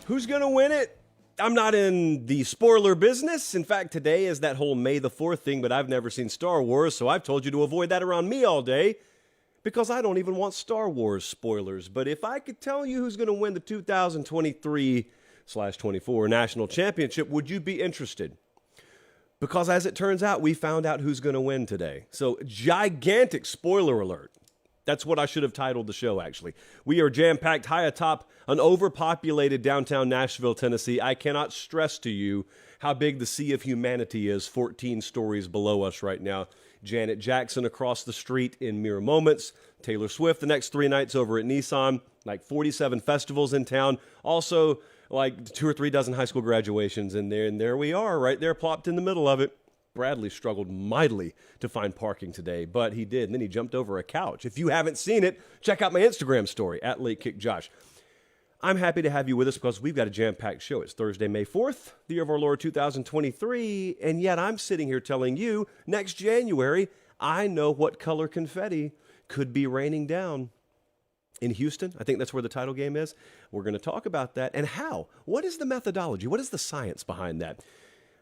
Who's going to win it? I'm not in the spoiler business. In fact, today is that whole May the 4th thing, but I've never seen Star Wars, so I've told you to avoid that around me all day because I don't even want Star Wars spoilers. But if I could tell you who's going to win the 2023/24 National Championship, would you be interested? Because as it turns out, we found out who's going to win today. So, gigantic spoiler alert. That's what I should have titled the show, actually. We are jam-packed high atop an overpopulated downtown Nashville, Tennessee. I cannot stress to you how big the sea of humanity is 14 stories below us right now. Janet Jackson across the street in mere moments. Taylor Swift the next 3 nights over at Nissan. Like 47 festivals in town. Also, like 2 or 3 dozen high school graduations in there. And there we are, right there, plopped in the middle of it. Bradley struggled mightily to find parking today, but he did. And then he jumped over a couch. If you haven't seen it, check out my Instagram story, @LateKickJosh. I'm happy to have you with us because we've got a jam-packed show. It's Thursday, May 4th, the year of our Lord 2023, and yet I'm sitting here telling you, next January, I know what color confetti could be raining down in Houston. I think that's where the title game is. We're going to talk about that and how. What is the methodology? What is the science behind that?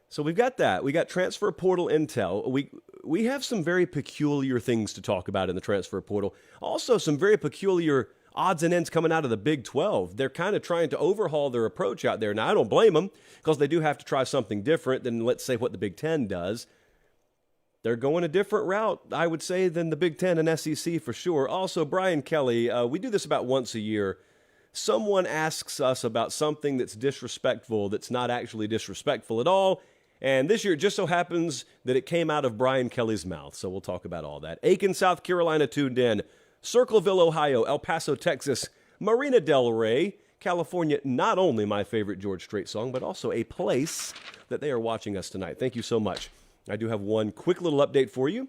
So we've got that. We got transfer portal intel. We have some very peculiar things to talk about in the transfer portal. Also, some very peculiar odds and ends coming out of the Big 12. They're kind of trying to overhaul their approach out there. Now, I don't blame them because they do have to try something different than, let's say, what the Big 10 does. They're going a different route, I would say, than the Big 10 and SEC for sure. Also, Brian Kelly, we do this about once a year. Someone asks us about something that's disrespectful that's not actually disrespectful at all. And this year, it just so happens that it came out of Brian Kelly's mouth. So we'll talk about all that. Aiken, South Carolina, tuned in. Circleville, Ohio. El Paso, Texas. Marina Del Rey, California. Not only my favorite George Strait song, but also a place that they are watching us tonight. Thank you so much. I do have one quick little update for you.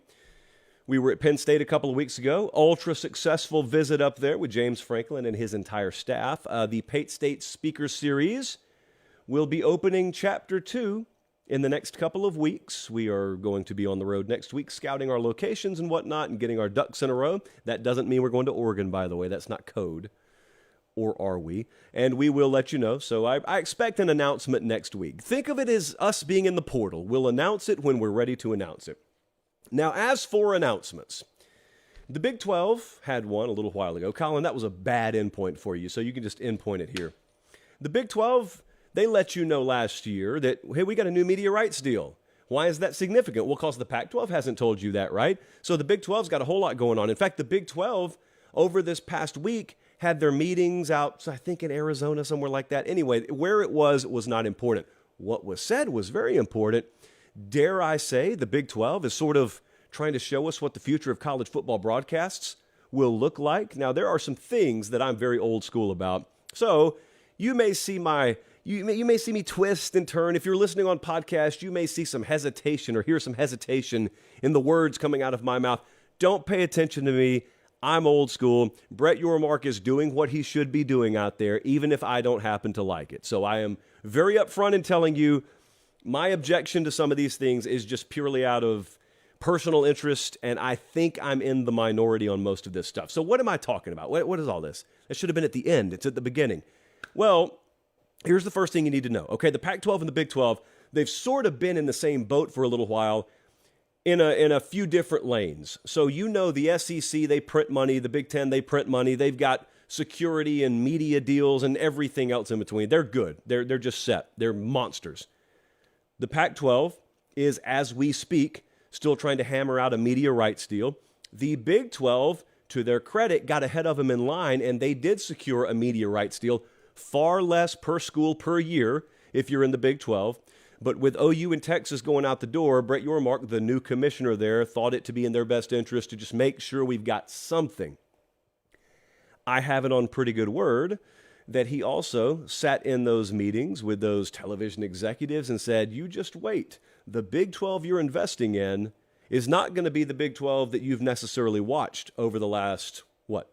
We were at Penn State a couple of weeks ago. Ultra successful visit up there with James Franklin and his entire staff. The Pate State Speaker Series will be opening Chapter 2 in the next couple of weeks. We are going to be on the road next week scouting our locations and whatnot and getting our ducks in a row. That doesn't mean we're going to Oregon, by the way. That's not code. Or are we? And we will let you know. So I expect an announcement next week. Think of it as us being in the portal. We'll announce it when we're ready to announce it. Now, as for announcements, the Big 12 had one a little while ago. Colin, that was a bad endpoint for you, so you can just endpoint it here. The Big 12, they let you know last year that, hey, we got a new media rights deal. Why is that significant? Well, because the Pac-12 hasn't told you that, right? So the Big 12's got a whole lot going on. In fact, the Big 12, over this past week, had their meetings out, I think in Arizona, somewhere like that. Anyway, where it was not important. What was said was very important. Dare I say, the Big 12 is sort of trying to show us what the future of college football broadcasts will look like. Now, there are some things that I'm very old school about. So you may see you may see me twist and turn. If you're listening on podcast, you may see some hesitation or hear some hesitation in the words coming out of my mouth. Don't pay attention to me. I'm old school. Brett Yormark is doing what he should be doing out there, even if I don't happen to like it. So I am very upfront in telling you my objection to some of these things is just purely out of personal interest, and I think I'm in the minority on most of this stuff. So what am I talking about? What is all this? It should have been at the end. It's at the beginning. Well, here's the first thing you need to know. Okay, the Pac-12 and the Big 12, they've sort of been in the same boat for a little while in a few different lanes. So you know the SEC, they print money. The Big 10, they print money. They've got security and media deals and everything else in between. They're good. They're just set. They're monsters. The Pac-12 is, as we speak, still trying to hammer out a media rights deal. The Big 12, to their credit, got ahead of them in line, and they did secure a media rights deal, far less per school per year if you're in the Big 12. But with OU and Texas going out the door, Brett Yormark, the new commissioner there, thought it to be in their best interest to just make sure we've got something. I have it on pretty good word that he also sat in those meetings with those television executives and said, you just wait. The Big 12 you're investing in is not going to be the Big 12 that you've necessarily watched over the last,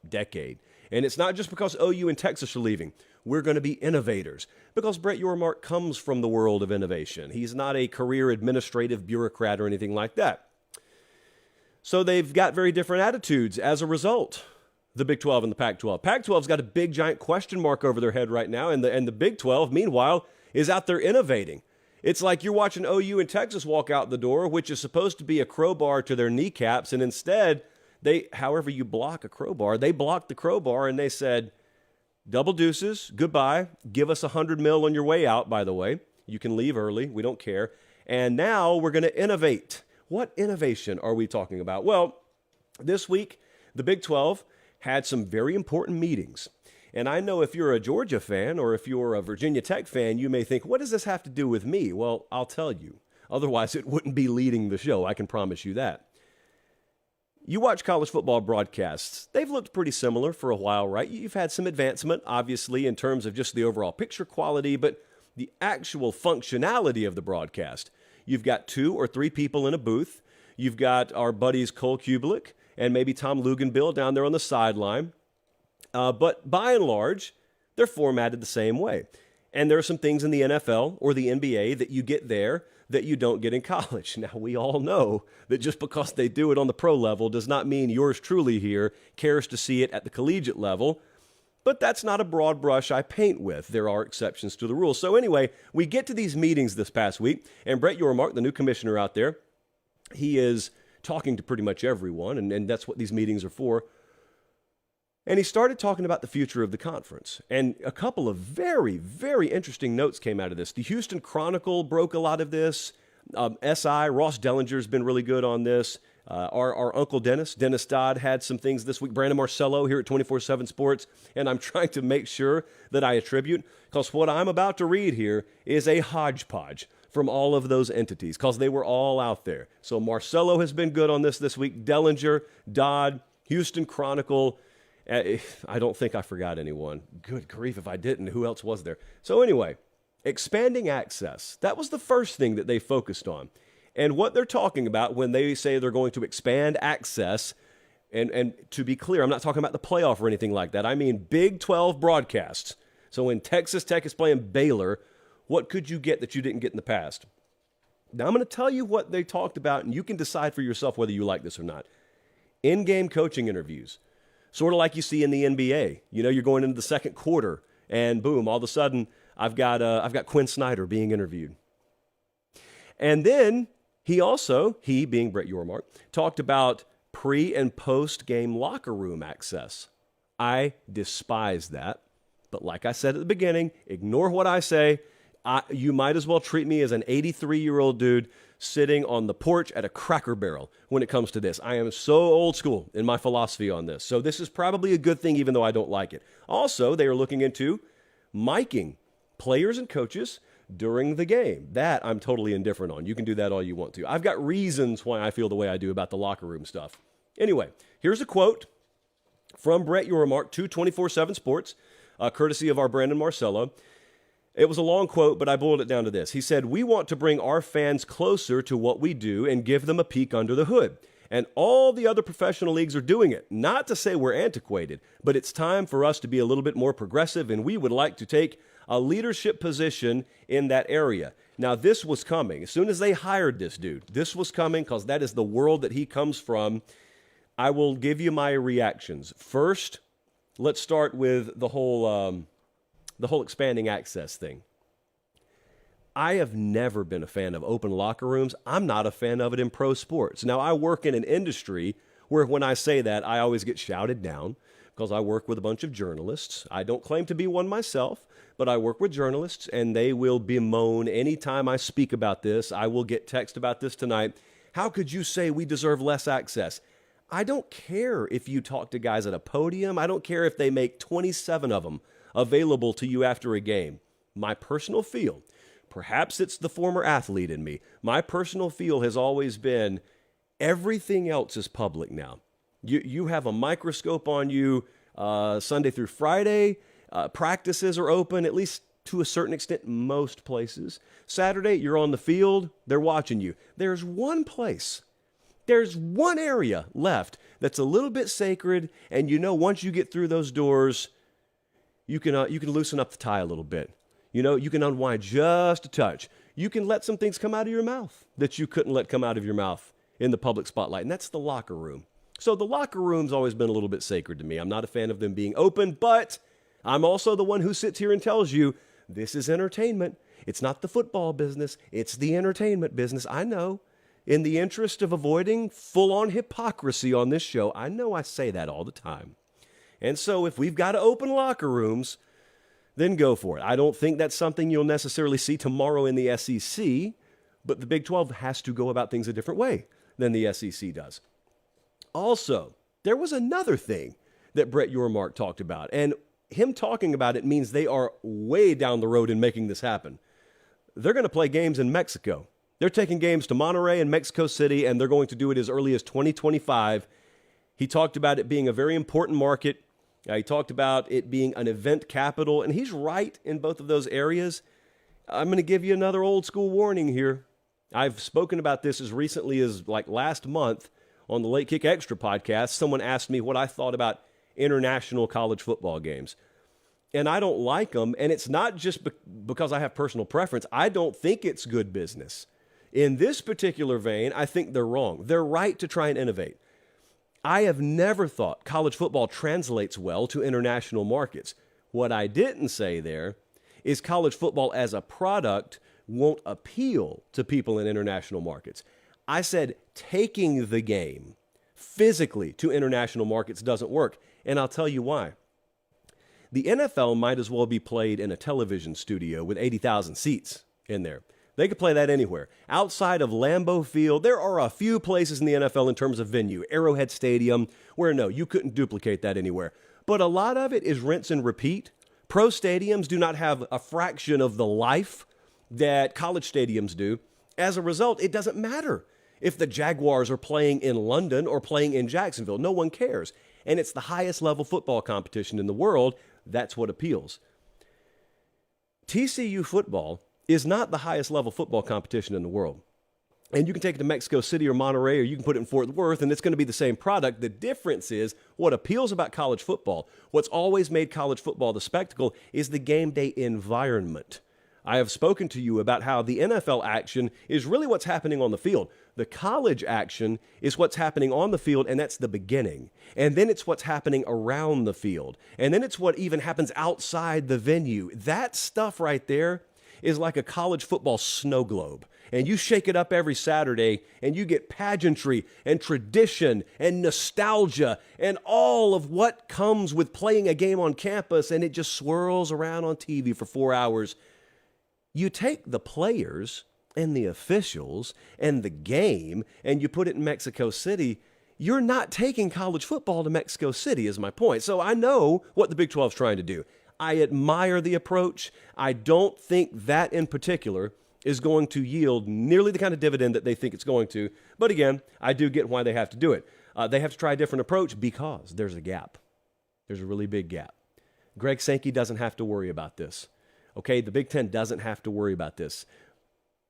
decade. And it's not just because OU and Texas are leaving. We're going to be innovators because Brett Yormark comes from the world of innovation. He's not a career administrative bureaucrat or anything like that. So they've got very different attitudes as a result. the Big 12 and the Pac-12. Pac-12's got a big, giant question mark over their head right now, and the Big 12, meanwhile, is out there innovating. It's like you're watching OU and Texas walk out the door, which is supposed to be a crowbar to their kneecaps, and instead, however you block a crowbar, they blocked the crowbar, and they said, double deuces, goodbye, give us $100 million on your way out, by the way. You can leave early, we don't care. And now we're going to innovate. What innovation are we talking about? Well, this week, the Big 12 had some very important meetings. And I know if you're a Georgia fan or if you're a Virginia Tech fan, you may think, what does this have to do with me? Well, I'll tell you. Otherwise, it wouldn't be leading the show. I can promise you that. You watch college football broadcasts. They've looked pretty similar for a while, right? You've had some advancement, obviously, in terms of just the overall picture quality, but the actual functionality of the broadcast. You've got 2 or 3 people in a booth. You've got our buddies Cole Kubelik and maybe Tom Luganbill down there on the sideline. But by and large, they're formatted the same way. And there are some things in the NFL or the NBA that you get there that you don't get in college. Now, we all know that just because they do it on the pro level does not mean yours truly here cares to see it at the collegiate level. But that's not a broad brush I paint with. There are exceptions to the rule. So anyway, we get to these meetings this past week, and Brett Yormark, the new commissioner out there, he is talking to pretty much everyone, and that's what these meetings are for. And he started talking about the future of the conference. And a couple of very, very interesting notes came out of this. The Houston Chronicle broke a lot of this. SI, Ross Dellinger's been really good on this. Our Uncle Dennis Dodd, had some things this week. Brandon Marcello here at 24/7 Sports. And I'm trying to make sure that I attribute, because what I'm about to read here is a hodgepodge from all of those entities, because they were all out there. So Marcello has been good on this week. Dellinger, Dodd, Houston Chronicle. I don't think I forgot anyone. Good grief, if I didn't, who else was there? So anyway, expanding access. That was the first thing that they focused on. And what they're talking about when they say they're going to expand access, and to be clear, I'm not talking about the playoff or anything like that. I mean Big 12 broadcasts. So when Texas Tech is playing Baylor, what could you get that you didn't get in the past? Now I'm going to tell you what they talked about, and you can decide for yourself whether you like this or not. In-game coaching interviews. Sort of like you see in the NBA. You know, you're going into the second quarter, and boom, all of a sudden, I've got Quinn Snyder being interviewed. And then he being Brett Yormark, talked about pre- and post-game locker room access. I despise that. But like I said at the beginning, ignore what I say. You might as well treat me as an 83-year-old dude sitting on the porch at a Cracker Barrel when it comes to this. I am so old school in my philosophy on this. So this is probably a good thing, even though I don't like it. Also, they are looking into miking players and coaches during the game. That I'm totally indifferent on. You can do that all you want to. I've got reasons why I feel the way I do about the locker room stuff. Anyway, here's a quote from Brett Yormark to 24/7 Sports, courtesy of our Brandon Marcello. It was a long quote, but I boiled it down to this. He said, "We want to bring our fans closer to what we do and give them a peek under the hood. And all the other professional leagues are doing it. Not to say we're antiquated, but it's time for us to be a little bit more progressive, and we would like to take a leadership position in that area." Now, this was coming. As soon as they hired this dude, this was coming because that is the world that he comes from. I will give you my reactions. First, let's start with the whole expanding access thing. I have never been a fan of open locker rooms. I'm not a fan of it in pro sports. Now, I work in an industry where when I say that, I always get shouted down because I work with a bunch of journalists. I don't claim to be one myself, but I work with journalists, and they will bemoan anytime I speak about this. I will get text about this tonight. How could you say we deserve less access? I don't care if you talk to guys at a podium. I don't care if they make 27 of them available to you after a game. My personal feel, perhaps it's the former athlete in me, my personal feel has always been everything else is public now. You have a microscope on you Sunday through Friday. Practices are open, at least to a certain extent, most places. Saturday, you're on the field. They're watching you. There's one place. There's one area left that's a little bit sacred, and you know once you get through those doors, you can loosen up the tie a little bit. You know, you can unwind just a touch. You can let some things come out of your mouth that you couldn't let come out of your mouth in the public spotlight, and that's the locker room. So the locker room's always been a little bit sacred to me. I'm not a fan of them being open, but I'm also the one who sits here and tells you this is entertainment. It's not the football business. It's the entertainment business. I know. In the interest of avoiding full-on hypocrisy on this show, I know I say that all the time. And so if we've got to open locker rooms, then go for it. I don't think that's something you'll necessarily see tomorrow in the SEC, but the Big 12 has to go about things a different way than the SEC does. Also, there was another thing that Brett Yormark talked about, and him talking about it means they are way down the road in making this happen. They're going to play games in Mexico. They're taking games to Monterrey and Mexico City, and they're going to do it as early as 2025. He talked about it being a very important market. He talked about it being an event capital, and he's right in both of those areas. I'm going to give you another old school warning here. I've spoken about this as recently as like last month on the Late Kick Extra podcast. Someone asked me what I thought about international college football games. And I don't like them, and it's not just because I have personal preference. I don't think it's good business. In this particular vein, I think they're wrong. They're right to try and innovate. I have never thought college football translates well to international markets. What I didn't say there is college football as a product won't appeal to people in international markets. I said taking the game physically to international markets doesn't work, and I'll tell you why. The NFL might as well be played in a television studio with 80,000 seats in there. They could play that anywhere. Outside of Lambeau Field, there are a few places in the NFL in terms of venue. Arrowhead Stadium, where no, you couldn't duplicate that anywhere. But a lot of it is rinse and repeat. Pro stadiums do not have a fraction of the life that college stadiums do. As a result, it doesn't matter if the Jaguars are playing in London or playing in Jacksonville. No one cares. And it's the highest level football competition in the world. That's what appeals. TCU football is not the highest level football competition in the world. And you can take it to Mexico City or Monterrey, or you can put it in Fort Worth, and it's going to be the same product. The difference is what appeals about college football, what's always made college football the spectacle, is the game day environment. I have spoken to you about how the NFL action is really what's happening on the field. The college action is what's happening on the field, and that's the beginning. And then it's what's happening around the field. And then it's what even happens outside the venue. That stuff right there is like a college football snow globe. And you shake it up every Saturday, and you get pageantry and tradition and nostalgia and all of what comes with playing a game on campus, and it just swirls around on TV for 4 hours. You take the players and the officials and the game, and you put it in Mexico City. You're not taking college football to Mexico City, is my point. So I know what the Big 12 is trying to do. I admire the approach. I don't think that in particular is going to yield nearly the kind of dividend that they think it's going to. But again, I do get why they have to do it. They have to try a different approach because there's a gap. There's a really big gap. Greg Sankey doesn't have to worry about this. Okay, the Big Ten doesn't have to worry about this.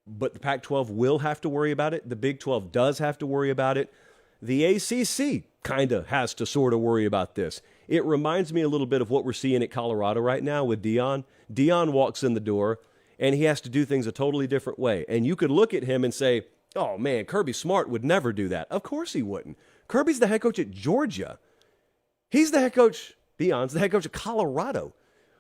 But the Pac-12 will have to worry about it. The Big 12 does have to worry about it. The ACC kind of has to sort of worry about this. It reminds me a little bit of what we're seeing at Colorado right now with Deion. Deion walks in the door, and he has to do things a totally different way. And you could look at him and say, oh, man, Kirby Smart would never do that. Of course he wouldn't. Kirby's the head coach at Georgia. He's the head coach, Deion's the head coach at Colorado.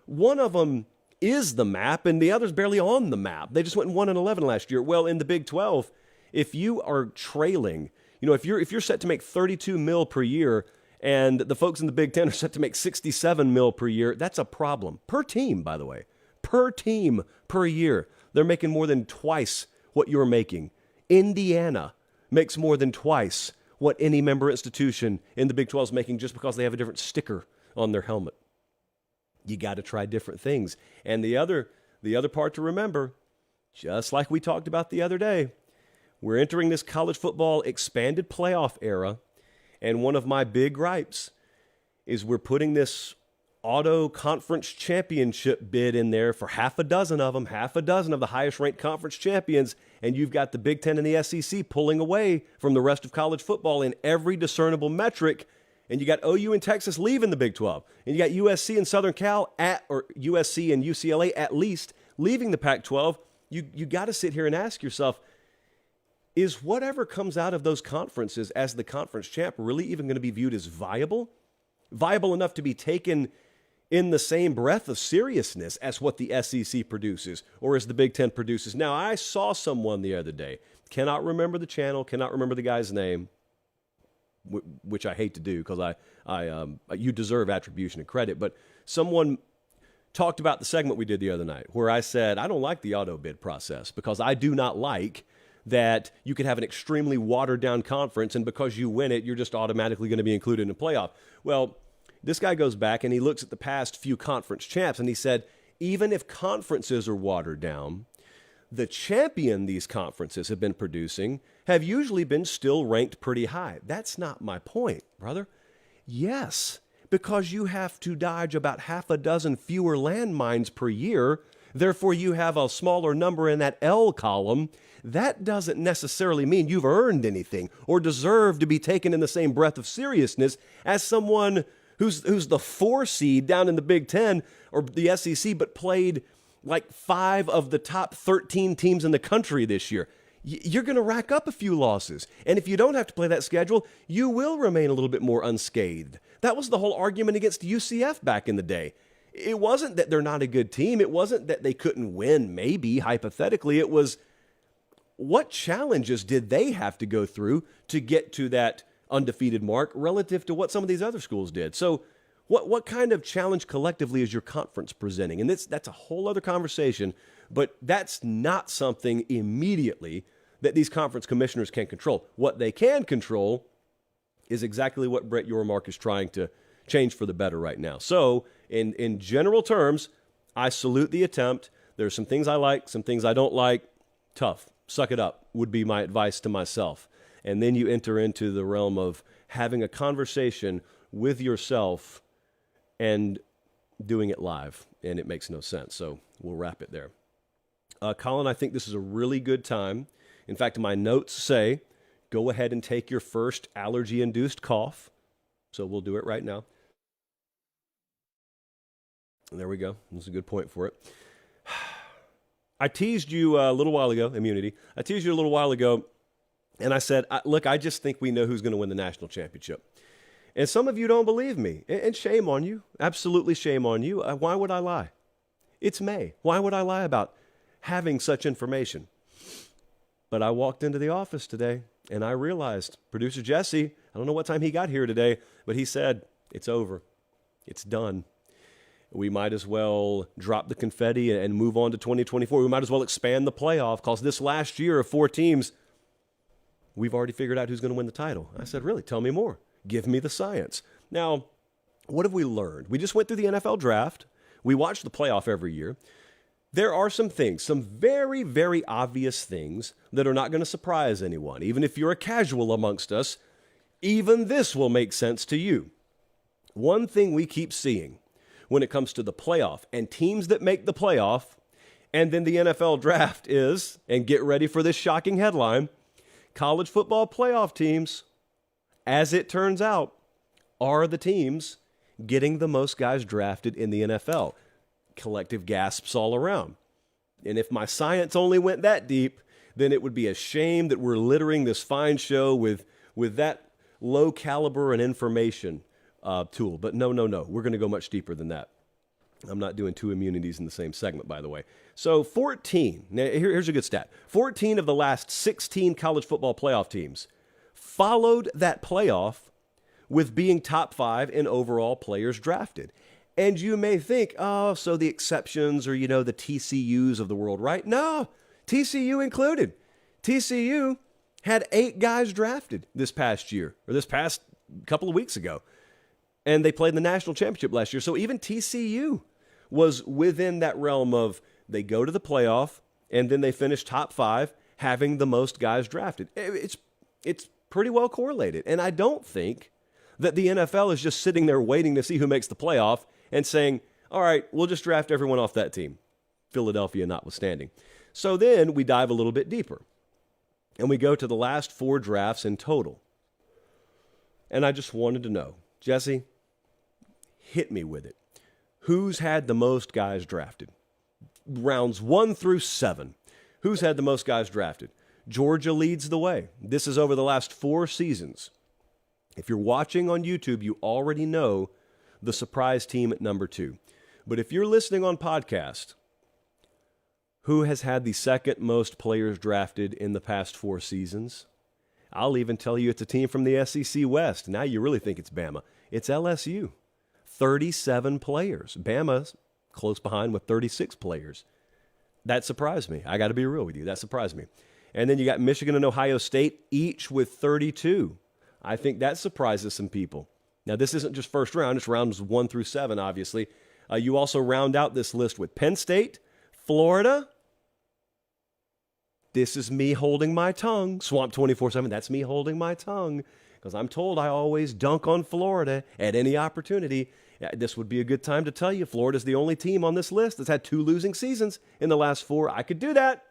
One of them is the map, and the other's barely on the map. They just went 1-11 last year. Well, in the Big 12, if you are trailing, if you're set to make $32 million per year, and the folks in the Big 10 are set to make $67 million per year, that's a problem. Per team, by the way. Per team, per year. They're making more than twice what you're making. Indiana makes more than twice what any member institution in the Big 12 is making just because they have a different sticker on their helmet. You got to try different things. And the other part to remember, just like we talked about the other day, we're entering this college football expanded playoff era. And one of my big gripes is we're putting this auto conference championship bid in there for half a dozen of the highest ranked conference champions. And you've got the Big Ten and the SEC pulling away from the rest of college football in every discernible metric. And you got OU and Texas leaving the Big 12. And you got USC and Southern Cal or USC and UCLA at least leaving the Pac-12. You got to sit here and ask yourself, is whatever comes out of those conferences as the conference champ really even going to be viewed as viable? Viable enough to be taken in the same breath of seriousness as what the SEC produces or as the Big 10 produces. Now, I saw someone the other day, cannot remember the channel, cannot remember the guy's name, which I hate to do because you deserve attribution and credit, but someone talked about the segment we did the other night where I said, I don't like the auto bid process because I do not like that you could have an extremely watered-down conference, and because you win it, you're just automatically going to be included in the playoff. Well, this guy goes back and he looks at the past few conference champs, and he said, even if conferences are watered down, the champion these conferences have been producing have usually been still ranked pretty high. That's not my point, brother. Yes, because you have to dodge about half a dozen fewer landmines per year, therefore you have a smaller number in that L column. That doesn't necessarily mean you've earned anything or deserve to be taken in the same breath of seriousness as someone who's the 4 seed down in the Big 10 or the SEC, but played like 5 of the top 13 teams in the country this year. You're going to rack up a few losses. And if you don't have to play that schedule, you will remain a little bit more unscathed. That was the whole argument against UCF back in the day. It wasn't that they're not a good team. It wasn't that they couldn't win, maybe, hypothetically. It was, what challenges did they have to go through to get to that undefeated mark relative to what some of these other schools did? So what kind of challenge collectively is your conference presenting? And that's a whole other conversation, but that's not something immediately that these conference commissioners can control. What they can control is exactly what Brett Yormark is trying to change for the better right now. So in general terms, I salute the attempt. There's some things I like, some things I don't like. Tough. Suck it up would be my advice to myself. And then you enter into the realm of having a conversation with yourself and doing it live, and it makes no sense. So we'll wrap it there. Colin, I think this is a really good time. In fact, my notes say, go ahead and take your first allergy-induced cough. So we'll do it right now. And there we go. That's a good point for it. I teased you a little while ago, immunity. I teased you a little while ago, and I said, look, I just think we know who's going to win the national championship. And some of you don't believe me, and shame on you. Absolutely shame on you. Why would I lie? It's May. Why would I lie about having such information? But I walked into the office today, and I realized, producer Jesse, I don't know what time he got here today, but he said, it's over. It's done. We might as well drop the confetti and move on to 2024. We might as well expand the playoff because this last year of 4 teams, we've already figured out who's going to win the title. I said, really? Tell me more. Give me the science. Now, what have we learned? We just went through the NFL draft. We watch the playoff every year. There are some things, some very, very obvious things that are not going to surprise anyone. Even if you're a casual amongst us, even this will make sense to you. One thing we keep seeing when it comes to the playoff and teams that make the playoff and then the NFL draft is, and get ready for this shocking headline, college football playoff teams, as it turns out, are the teams getting the most guys drafted in the NFL. Collective gasps all around. And if my science only went that deep, then it would be a shame that we're littering this fine show with that low caliber and information tool. But no. We're going to go much deeper than that. I'm not doing 2 immunities in the same segment, by the way. So 14. Now, here's a good stat. 14 of the last 16 college football playoff teams followed that playoff with being top 5 in overall players drafted. And you may think, oh, so the exceptions are, the TCUs of the world, right? No, TCU included. TCU had 8 guys drafted this past year, or this past couple of weeks ago. And they played in the national championship last year. So even TCU was within that realm of they go to the playoff and then they finish top 5 having the most guys drafted. It's pretty well correlated. And I don't think that the NFL is just sitting there waiting to see who makes the playoff and saying, all right, we'll just draft everyone off that team, Philadelphia notwithstanding. So then we dive a little bit deeper and we go to the last 4 drafts in total. And I just wanted to know, Jesse, hit me with it. Who's had the most guys drafted? Rounds 1 through 7. Who's had the most guys drafted? Georgia leads the way. This is over the last 4 seasons. If you're watching on YouTube, you already know the surprise team at number 2. But if you're listening on podcast, who has had the second most players drafted in the past 4 seasons? I'll even tell you it's a team from the SEC West. Now you really think it's Bama. It's LSU. 37 players. Bama's close behind with 36 players. That surprised me. I got to be real with you. That surprised me. And then you got Michigan and Ohio State, each with 32. I think that surprises some people. Now, this isn't just first round. It's rounds 1 through 7, obviously. You also round out this list with Penn State, Florida. This is me holding my tongue. Swamp 24/7, that's me holding my tongue. Because I'm told I always dunk on Florida at any opportunity. This would be a good time to tell you Florida's the only team on this list that's had 2 losing seasons in the last 4. I could do that,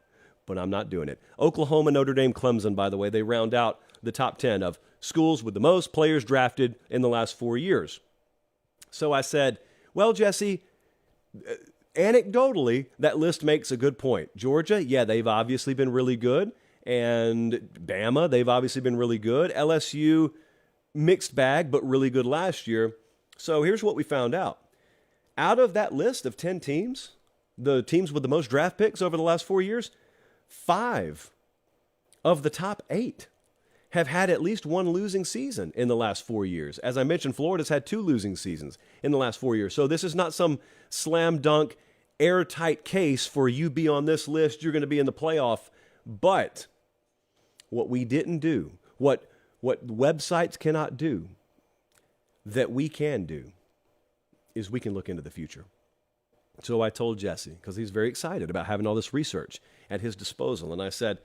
but I'm not doing it. Oklahoma, Notre Dame, Clemson, by the way, they round out the top 10 of schools with the most players drafted in the last 4 years. So I said, well, Jesse, anecdotally, that list makes a good point. Georgia, yeah, they've obviously been really good. And Bama, they've obviously been really good. LSU, mixed bag, but really good last year. So here's what we found out. Out of that list of 10 teams, the teams with the most draft picks over the last 4 years, 5 of the top 8 have had at least 1 losing season in the last 4 years. As I mentioned, Florida's had 2 losing seasons in the last 4 years. So this is not some slam dunk, airtight case for you be on this list, you're going to be in the playoff. But what we didn't do, what websites cannot do, that we can do, is we can look into the future. So I told Jesse, because he's very excited about having all this research at his disposal, and I said,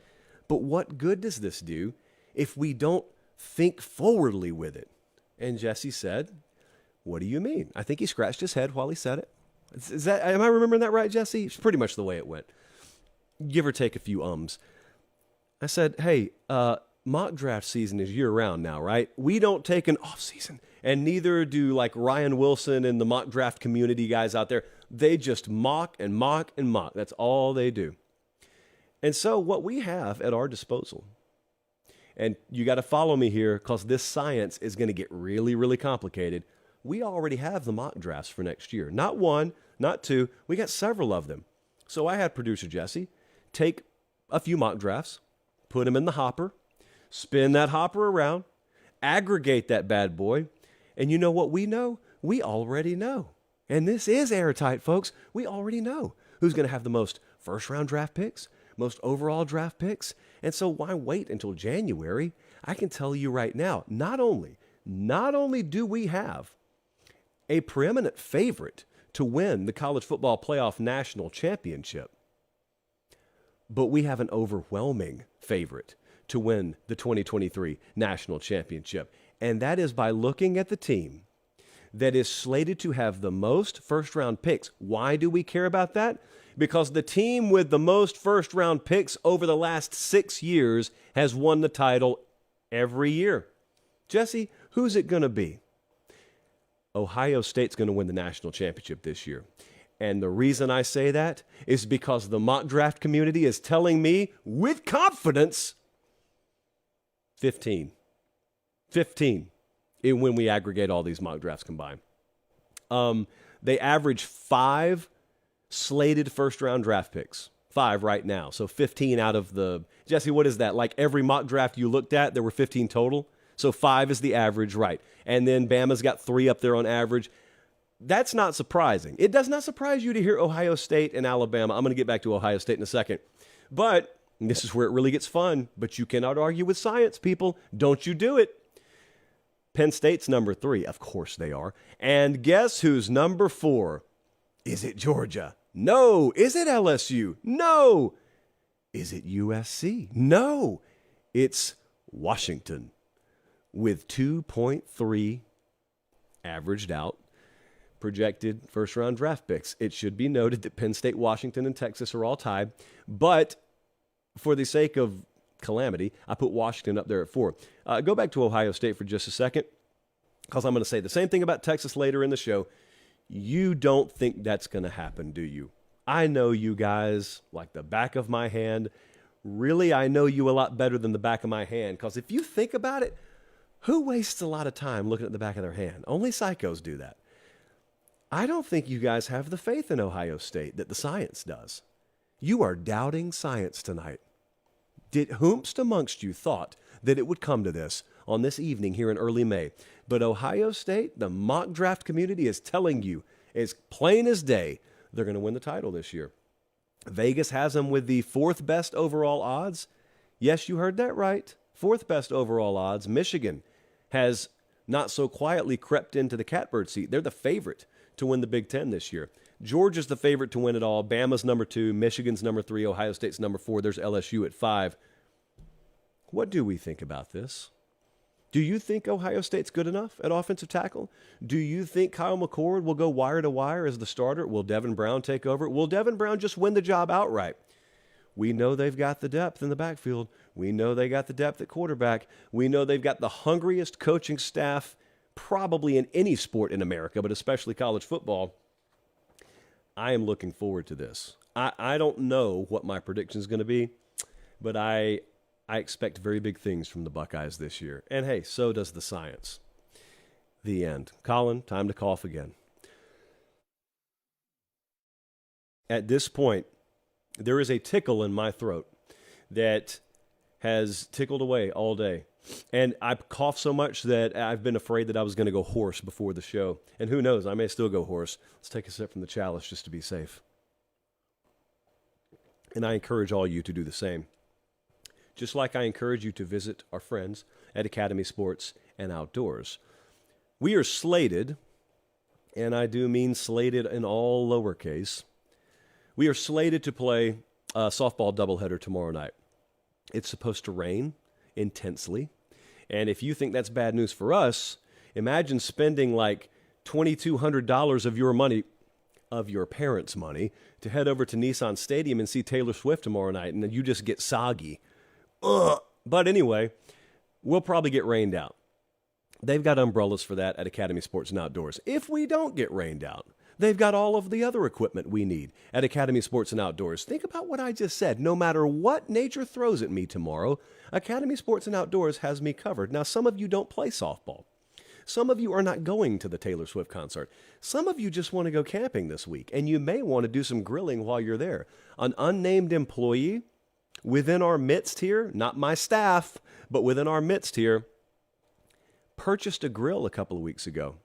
but what good does this do if we don't think forwardly with it? And Jesse said, what do you mean? I think he scratched his head while he said it. Am I remembering that right, Jesse? It's pretty much the way it went. Give or take a few ums. I said, hey, mock draft season is year-round now, right? We don't take an off-season, and neither do like Ryan Wilson and the mock draft community guys out there. They just mock and mock and mock. That's all they do. And so what we have at our disposal, and you got to follow me here because this science is going to get really, really complicated. We already have the mock drafts for next year. Not 1, not 2. We got several of them. So I had producer Jesse take a few mock drafts, put them in the hopper, spin that hopper around, aggregate that bad boy, and you know what we know? We already know. And this is airtight, folks. We already know who's going to have the most first-round draft picks, most overall draft picks. And so why wait until January? I can tell you right now, not only do we have a preeminent favorite to win the college football playoff national championship, but we have an overwhelming favorite to win the 2023 national championship. And that is by looking at the team that is slated to have the most first-round picks. Why do we care about that? Because the team with the most first-round picks over the last 6 years has won the title every year. Jesse, who's it going to be? Ohio State's going to win the national championship this year. And the reason I say that is because the mock draft community is telling me with confidence 15 when we aggregate all these mock drafts combined. They average 5 slated first-round draft picks. 5 right now. So 15 out of the... Jesse, what is that? Like every mock draft you looked at, there were 15 total? So 5 is the average, right. And then Bama's got 3 up there on average. That's not surprising. It does not surprise you to hear Ohio State and Alabama. I'm going to get back to Ohio State in a second. But this is where it really gets fun. But you cannot argue with science, people. Don't you do it. Penn State's number 3. Of course they are. And guess who's number 4? Is it Georgia? No. Is it LSU? No. Is it USC? No. It's Washington with 2.3 averaged out projected first-round draft picks. It should be noted that Penn State, Washington, and Texas are all tied. But for the sake of calamity, I put Washington up there at 4. Go back to Ohio State for just a second, because I'm going to say the same thing about Texas later in the show. You don't think that's going to happen, do you? I know you guys like the back of my hand. Really, I know you a lot better than the back of my hand, because if you think about it, who wastes a lot of time looking at the back of their hand? Only psychos do that. I don't think you guys have the faith in Ohio State that the science does. You are doubting science tonight. Did whomst amongst you thought that it would come to this on this evening here in early May? But Ohio State, the mock draft community is telling you, as plain as day, they're going to win the title this year. Vegas has them with the 4th best overall odds. Yes, you heard that right. 4th best overall odds. Michigan has not so quietly crept into the catbird seat. They're the favorite to win the Big 10 this year. Georgia's the favorite to win it all. Bama's number 2. Michigan's number 3. Ohio State's number 4. There's LSU at 5. What do we think about this? Do you think Ohio State's good enough at offensive tackle? Do you think Kyle McCord will go wire to wire as the starter? Will Devin Brown take over? Will Devin Brown just win the job outright? We know they've got the depth in the backfield. We know they got the depth at quarterback. We know they've got the hungriest coaching staff probably in any sport in America, but especially college football. I am looking forward to this. I don't know what my prediction is going to be, but I expect very big things from the Buckeyes this year. And hey, so does the science. The end. Colin, time to cough again. At this point, there is a tickle in my throat that has tickled away all day. And I've coughed so much that I've been afraid that I was going to go hoarse before the show. And who knows, I may still go hoarse. Let's take a sip from the chalice just to be safe. And I encourage all you to do the same. Just like I encourage you to visit our friends at Academy Sports and Outdoors. We are slated, and I do mean slated in all lowercase. We are slated to play a softball doubleheader tomorrow night. It's supposed to rain intensely. And if you think that's bad news for us, imagine spending like $2,200 of your money, of your parents' money, to head over to Nissan Stadium and see Taylor Swift tomorrow night, and then you just get soggy. Ugh. But anyway, we'll probably get rained out. They've got umbrellas for that at Academy Sports and Outdoors. If we don't get rained out, they've got all of the other equipment we need at Academy Sports and Outdoors. Think about what I just said. No matter what nature throws at me tomorrow, Academy Sports and Outdoors has me covered. Now, some of you don't play softball. Some of you are not going to the Taylor Swift concert. Some of you just want to go camping this week, and you may want to do some grilling while you're there. An unnamed employee within our midst here, not my staff, but within our midst here, purchased a grill a couple of weeks ago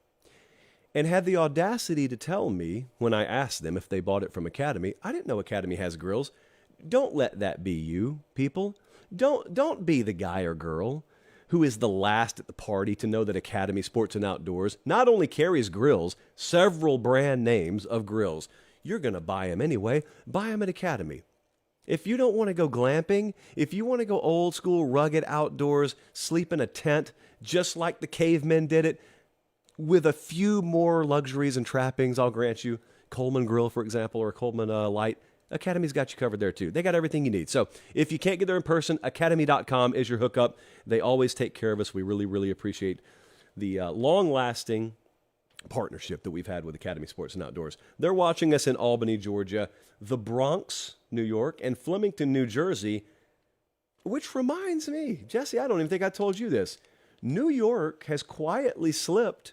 and had the audacity to tell me when I asked them if they bought it from Academy, I didn't know Academy has grills. Don't let that be you, people. Don't be the guy or girl who is the last at the party to know that Academy Sports and Outdoors not only carries grills, several brand names of grills. You're going to buy them anyway. Buy them at Academy. If you don't want to go glamping, if you want to go old school, rugged outdoors, sleep in a tent, just like the cavemen did it, with a few more luxuries and trappings, I'll grant you, Coleman Grill, for example, or Coleman Light, Academy's got you covered there too. They got everything you need. So if you can't get there in person, academy.com is your hookup. They always take care of us. We really, really appreciate the long-lasting partnership that we've had with Academy Sports and Outdoors. They're watching us in Albany, Georgia, the Bronx, New York, and Flemington, New Jersey, which reminds me, Jesse, I don't even think I told you this. New York has quietly slipped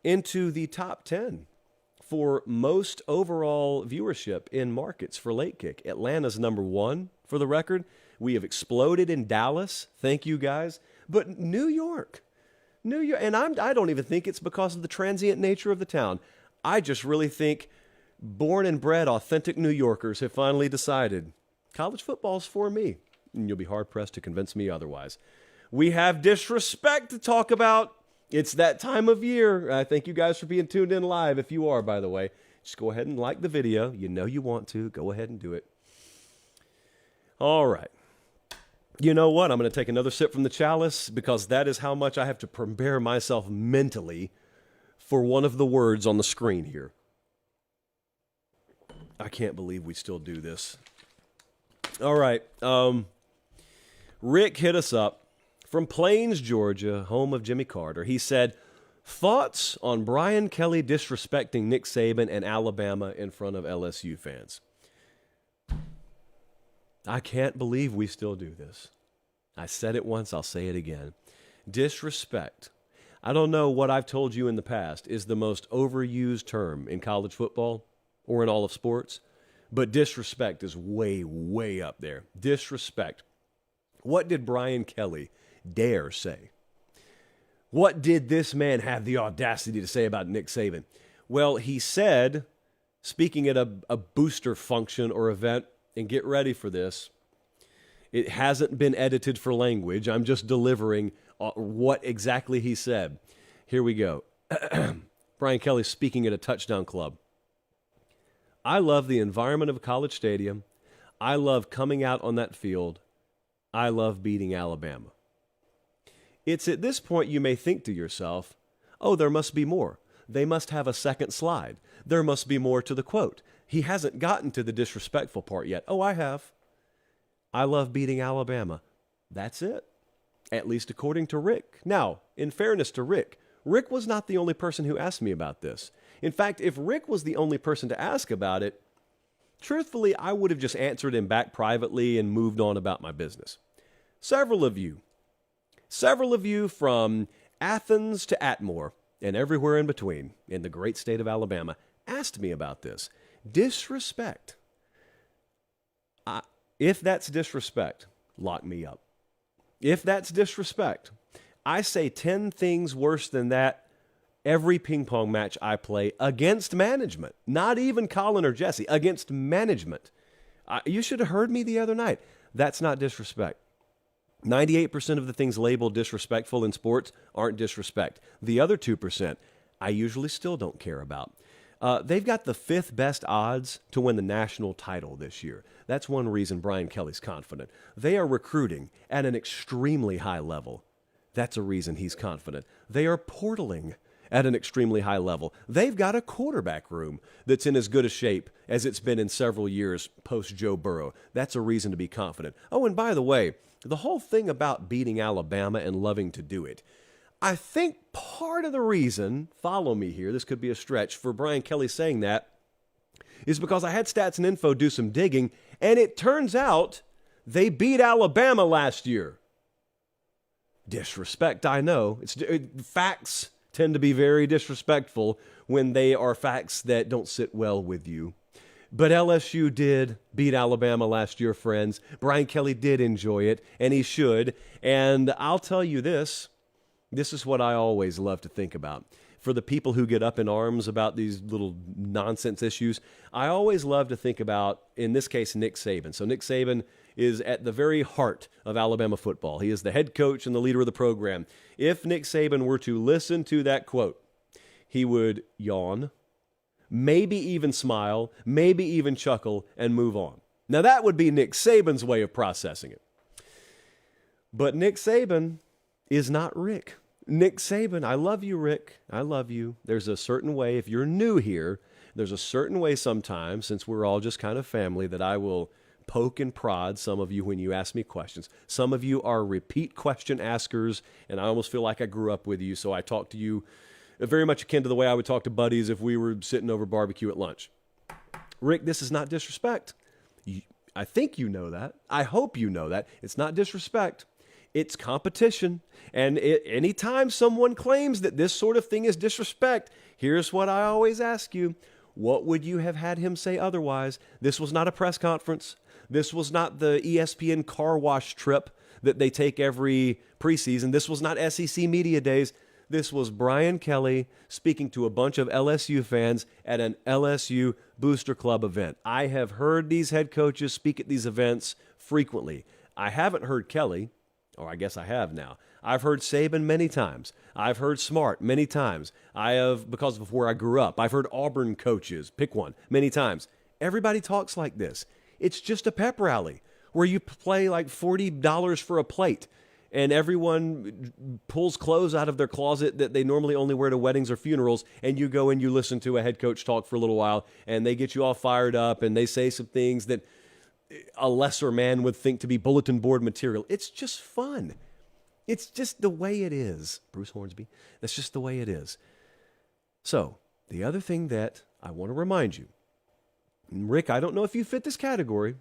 into the top 10 for most overall viewership in markets for Late Kick. Atlanta's number 1 for the record. We have exploded in Dallas. Thank you, guys. But New York, and I don't even think it's because of the transient nature of the town. I just really think born and bred, authentic New Yorkers have finally decided college football's for me. And you'll be hard-pressed to convince me otherwise. We have disrespect to talk about. It's that time of year. I thank you guys for being tuned in live. If you are, by the way, just go ahead and like the video. You know you want to. Go ahead and do it. All right. You know what? I'm going to take another sip from the chalice because that is how much I have to prepare myself mentally for one of the words on the screen here. I can't believe we still do this. All right. Rick hit us up from Plains, Georgia, home of Jimmy Carter. He said, thoughts on Brian Kelly disrespecting Nick Saban and Alabama in front of LSU fans? I can't believe we still do this. I said it once, I'll say it again. Disrespect. I don't know what I've told you in the past is the most overused term in college football or in all of sports, but disrespect is way, way up there. Disrespect. What did Brian Kelly dare say? What did this man have the audacity to say about Nick Saban? Well, he said, speaking at a booster function or event, and get ready for this, it hasn't been edited for language. I'm just delivering what exactly he said. Here we go. Brian Kelly speaking at a touchdown club. I love the environment of a college stadium. I love coming out on that field. I love beating Alabama. It's at this point you may think to yourself, oh, there must be more. They must have a second slide. There must be more to the quote. He hasn't gotten to the disrespectful part yet. Oh, I have. I love beating Alabama. That's it. At least according to Rick. Now, in fairness to Rick, Rick was not the only person who asked me about this. In fact, if Rick was the only person to ask about it, truthfully, I would have just answered him back privately and moved on about my business. Several of you from Athens to Atmore and everywhere in between in the great state of Alabama asked me about this. Disrespect. If that's disrespect, lock me up. If that's disrespect, I say 10 things worse than that every ping pong match I play against management. Not even Colin or Jesse, against management. You should have heard me the other night. That's not disrespect. 98% of the things labeled disrespectful in sports aren't disrespect. The other 2%, I usually still don't care about. They've got the 5th best odds to win the national title this year. That's one reason Brian Kelly's confident. They are recruiting at an extremely high level. That's a reason he's confident. They are portaling at an extremely high level. They've got a quarterback room that's in as good a shape as it's been in several years post Joe Burrow. That's a reason to be confident. Oh, and by the way, the whole thing about beating Alabama and loving to do it, I think part of the reason, follow me here, this could be a stretch, for Brian Kelly saying that is because I had Stats and Info do some digging, and it turns out they beat Alabama last year. Disrespect, I know. Facts tend to be very disrespectful when they are facts that don't sit well with you. But LSU did beat Alabama last year, friends. Brian Kelly did enjoy it, and he should. And I'll tell you this. This is what I always love to think about. For the people who get up in arms about these little nonsense issues, I always love to think about, in this case, Nick Saban. So Nick Saban is at the very heart of Alabama football. He is the head coach and the leader of the program. If Nick Saban were to listen to that quote, he would yawn, maybe even smile, maybe even chuckle, and move on. Now that would be Nick Saban's way of processing it. But Nick Saban is not Rick. Nick Saban, I love you, Rick. I love you. There's a certain way, if you're new here, there's a certain way sometimes, since we're all just kind of family, that I will poke and prod some of you when you ask me questions. Some of you are repeat question askers, and I almost feel like I grew up with you, so I talk to you very much akin to the way I would talk to buddies if we were sitting over barbecue at lunch. Rick, this is not disrespect. I think you know that. I hope you know that. It's not disrespect. It's competition. And anytime someone claims that this sort of thing is disrespect, here's what I always ask you. What would you have had him say otherwise? This was not a press conference. This was not the ESPN car wash trip that they take every preseason. This was not SEC Media Days. This was Brian Kelly speaking to a bunch of LSU fans at an LSU Booster Club event. I have heard these head coaches speak at these events frequently. I haven't heard Kelly. Or I guess I have now. I've heard Saban many times. I've heard Smart many times. I have, because of where I grew up, I've heard Auburn coaches, pick one, many times. Everybody talks like this. It's just a pep rally where you play like $40 for a plate and everyone pulls clothes out of their closet that they normally only wear to weddings or funerals, and you go and you listen to a head coach talk for a little while, and they get you all fired up, and they say some things that a lesser man would think to be bulletin board material. It's just fun. It's just the way it is. Bruce Hornsby, that's just the way it is. So, the other thing that I want to remind you, Rick, I don't know if you fit this category,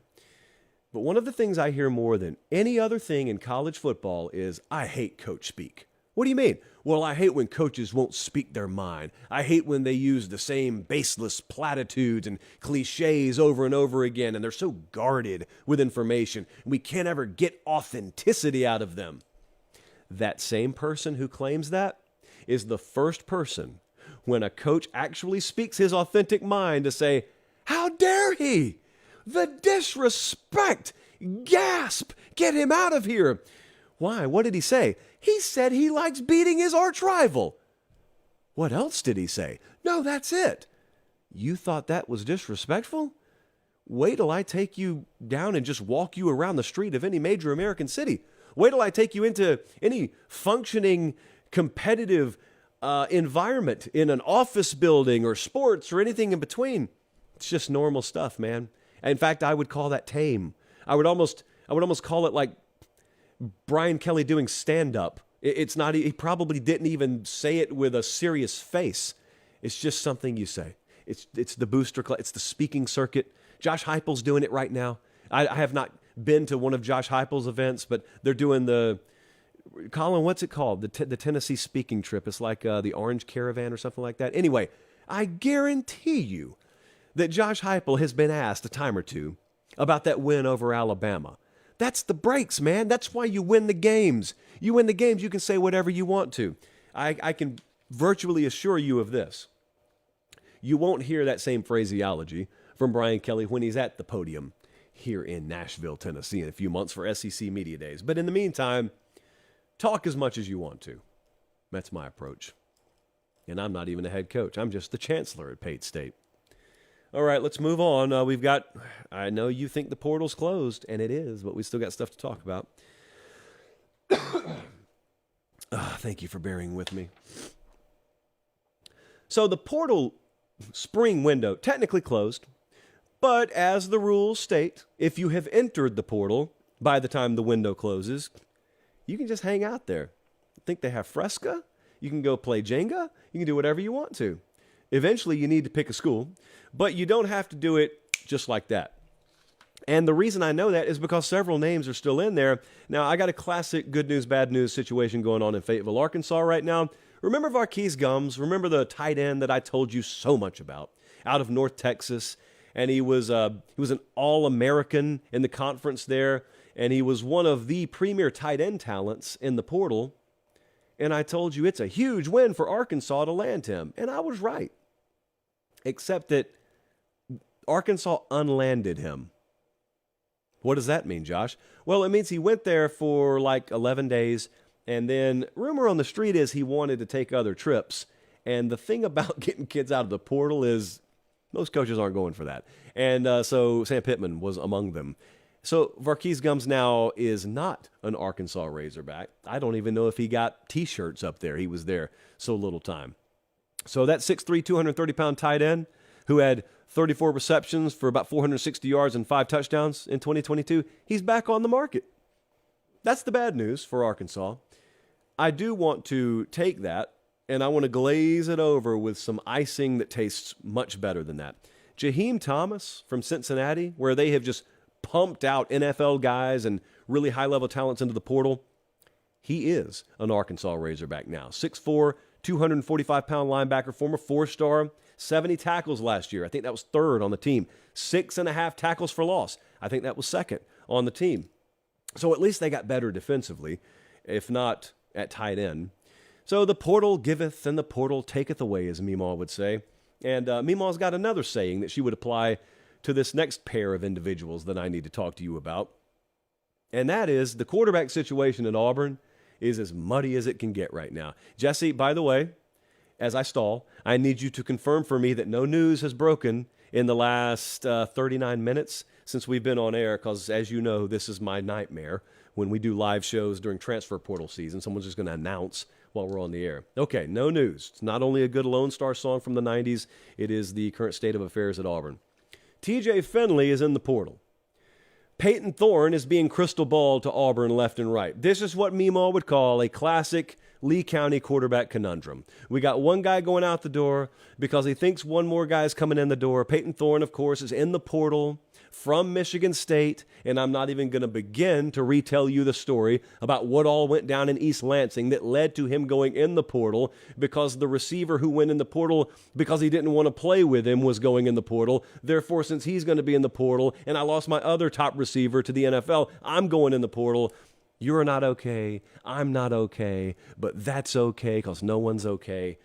But one of the things I hear more than any other thing in college football is, I hate coach speak. What do you mean? Well, I hate when coaches won't speak their mind. I hate when they use the same baseless platitudes and cliches over and over again, and they're so guarded with information. We can't ever get authenticity out of them. That same person who claims that is the first person when a coach actually speaks his authentic mind to say, how dare he? The disrespect! Gasp! Get him out of here! Why? What did he say? He said he likes beating his arch rival. What else did he say? No, that's it. You thought that was disrespectful? Wait till I take you down and just walk you around the street of any major American city. Wait till I take you into any functioning, competitive environment in an office building or sports or anything in between. It's just normal stuff, man. In fact, I would call that tame. I would almost call it like Brian Kelly doing stand-up. It's not, he probably didn't even say it with a serious face. It's just something you say. It's the booster class. It's the speaking circuit. Josh Heupel's doing it right now. I have not been to one of Josh Heupel's events, but they're doing the, Colin, what's it called? The Tennessee speaking trip. It's like the Orange Caravan or something like that. Anyway, I guarantee you that Josh Heupel has been asked a time or two about that win over Alabama. That's the breaks, man. That's why you win the games. You win the games, you can say whatever you want to. I can virtually assure you of this. You won't hear that same phraseology from Brian Kelly when he's at the podium here in Nashville, Tennessee in a few months for SEC Media Days. But in the meantime, talk as much as you want to. That's my approach. And I'm not even a head coach. I'm just the chancellor at Pate State. All right, let's move on. I know you think the portal's closed, and it is, but we still got stuff to talk about. Thank you for bearing with me. So the portal spring window, technically closed, but as the rules state, if you have entered the portal by the time the window closes, you can just hang out there. I think they have Fresca. You can go play Jenga. You can do whatever you want to. Eventually, you need to pick a school, but you don't have to do it just like that. And the reason I know that is because several names are still in there. Now, I got a classic good news, bad news situation going on in Fayetteville, Arkansas right now. Remember Var'Keyes Gumms? Remember the tight end that I told you so much about out of North Texas? And he was an All-American in the conference there, and he was one of the premier tight end talents in the portal. And I told you it's a huge win for Arkansas to land him. And I was right. Except that Arkansas unlanded him. What does that mean, Josh? Well, it means he went there for like 11 days, and then rumor on the street is he wanted to take other trips. And the thing about getting kids out of the portal is most coaches aren't going for that. And so Sam Pittman was among them. So Var'Keyes Gumms now is not an Arkansas Razorback. I don't even know if he got T-shirts up there. He was there so little time. So that 6'3", 230-pound tight end who had 34 receptions for about 460 yards and 5 touchdowns in 2022, he's back on the market. That's the bad news for Arkansas. I do want to take that, and I want to glaze it over with some icing that tastes much better than that. Jaheim Thomas from Cincinnati, where they have just pumped out NFL guys and really high-level talents into the portal, he is an Arkansas Razorback now. 6'4", 245-pound linebacker, former 4-star, 70 tackles last year. I think that was third on the team. 6.5 tackles for loss. I think that was second on the team. So at least they got better defensively, if not at tight end. So the portal giveth and the portal taketh away, as Meemaw would say. And Meemaw's got another saying that she would apply to this next pair of individuals that I need to talk to you about. And that is the quarterback situation at Auburn is as muddy as it can get right now. Jesse, by the way, as I stall, I need you to confirm for me that no news has broken in the last 39 minutes since we've been on air, because as you know, this is my nightmare when we do live shows during transfer portal season. Someone's just going to announce while we're on the air. Okay, no news. It's not only a good Lone Star song from the 90s, it is the current state of affairs at Auburn. TJ Finley is in the portal. Payton Thorne is being crystal balled to Auburn left and right. This is what Meemaw would call a classic Lee County quarterback conundrum. We got one guy going out the door because he thinks one more guy is coming in the door. Payton Thorne, of course, is in the portal from Michigan State, and I'm not even going to begin to retell you the story about what all went down in East Lansing that led to him going in the portal because the receiver who went in the portal because he didn't want to play with him was going in the portal. Therefore, since he's going to be in the portal and I lost my other top receiver to the NFL, I'm going in the portal. You're not okay. I'm not okay. But that's okay because no one's okay.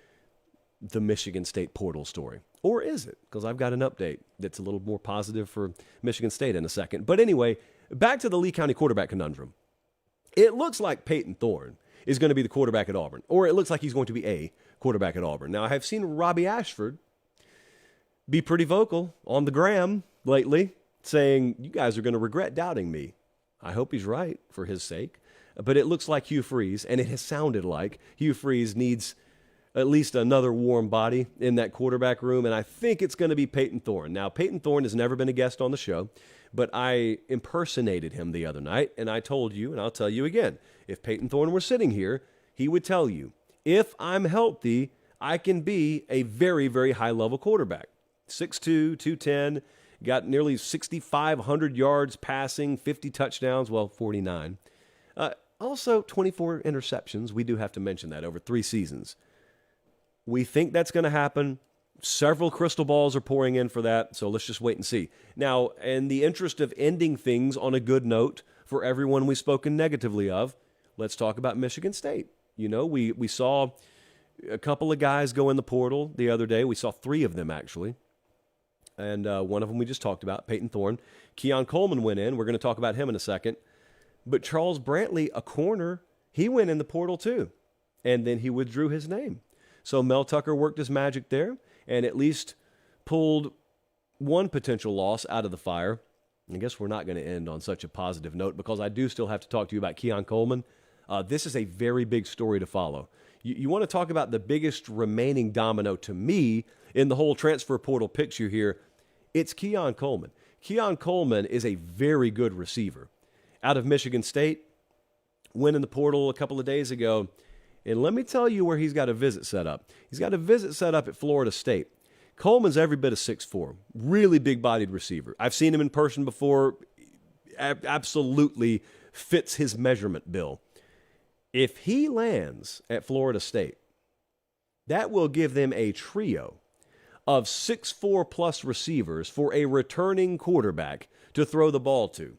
The Michigan State portal story. Or is it? Because I've got an update that's a little more positive for Michigan State in a second. But anyway, back to the Lee County quarterback conundrum. It looks like Payton Thorne is going to be the quarterback at Auburn, or it looks like he's going to be a quarterback at Auburn. Now, I have seen Robbie Ashford be pretty vocal on the gram lately, saying, you guys are going to regret doubting me. I hope he's right for his sake. But it looks like Hugh Freeze, and it has sounded like Hugh Freeze needs at least another warm body in that quarterback room, and I think it's going to be Payton Thorne. Now, Payton Thorne has never been a guest on the show, but I impersonated him the other night, and I told you, and I'll tell you again, if Payton Thorne were sitting here, he would tell you, if I'm healthy, I can be a very, very high-level quarterback. 6'2", 210, got nearly 6,500 yards passing, 50 touchdowns, well, 49. Also, 24 interceptions. We do have to mention that over 3 seasons. We think that's going to happen. Several crystal balls are pouring in for that, so let's just wait and see. Now, in the interest of ending things on a good note for everyone we've spoken negatively of, let's talk about Michigan State. You know, we saw a couple of guys go in the portal the other day. We saw 3 of them, actually. And one of them we just talked about, Payton Thorne. Keon Coleman went in. We're going to talk about him in a second. But Charles Brantley, a corner, he went in the portal too. And then he withdrew his name. So Mel Tucker worked his magic there and at least pulled one potential loss out of the fire. I guess we're not going to end on such a positive note because I do still have to talk to you about Keon Coleman. This is a very big story to follow. You want to talk about the biggest remaining domino to me in the whole transfer portal picture here, it's Keon Coleman. Keon Coleman is a very good receiver. Out of Michigan State, went in the portal a couple of days ago. And let me tell you where he's got a visit set up. He's got a visit set up at Florida State. Coleman's every bit of 6'4", really big-bodied receiver. I've seen him in person before. Absolutely fits his measurement bill. If he lands at Florida State, that will give them a trio of 6'4+ receivers for a returning quarterback to throw the ball to.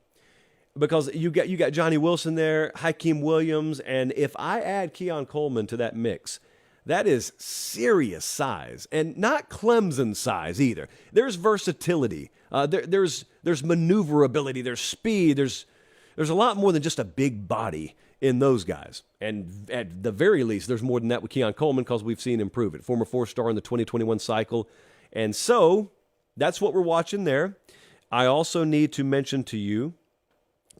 Because you got Johnny Wilson there, Hakeem Williams, and if I add Keon Coleman to that mix, that is serious size, and not Clemson size either. There's versatility, there's maneuverability, there's speed, there's a lot more than just a big body in those guys. And at the very least, there's more than that with Keon Coleman because we've seen him prove it. Former 4-star in the 2021 cycle, and so that's what we're watching there. I also need to mention to you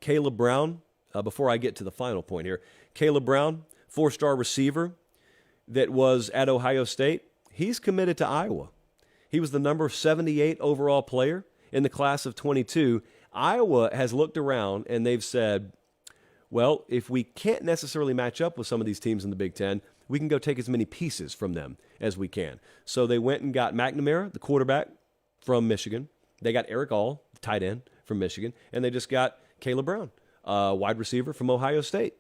Caleb Brown, before I get to the final point here. Caleb Brown, 4-star receiver that was at Ohio State. He's committed to Iowa. He was the number 78 overall player in the class of 22. Iowa has looked around and they've said, well, if we can't necessarily match up with some of these teams in the Big Ten, we can go take as many pieces from them as we can. So they went and got McNamara, the quarterback from Michigan. They got Erick, the tight end from Michigan. And they just got Caleb Brown, wide receiver from Ohio State.